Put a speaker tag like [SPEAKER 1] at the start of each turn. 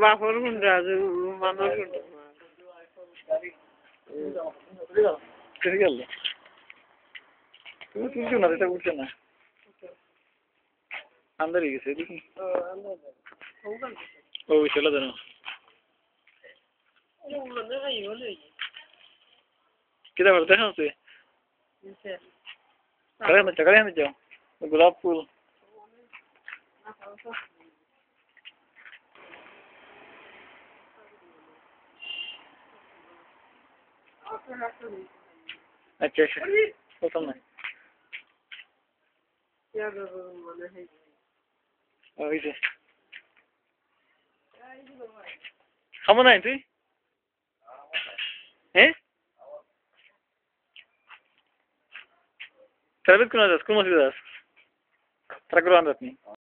[SPEAKER 1] বাপর কোনটা মানুষ
[SPEAKER 2] ঠিক গেল তুমি তুলছো না এটা উঠছে না আন্দার গেছে দেখি ও চলে জানো কিটা করতে দেখা হচ্ছে কারে আমি যাও গোলাপ ফুল আচ্ছা আচ্ছা প্রথম না ওইছে খাবো নাই তুই হ্যাঁ তাহলে কোন যাস কোন মসজিদে যাস তারা করে আনতে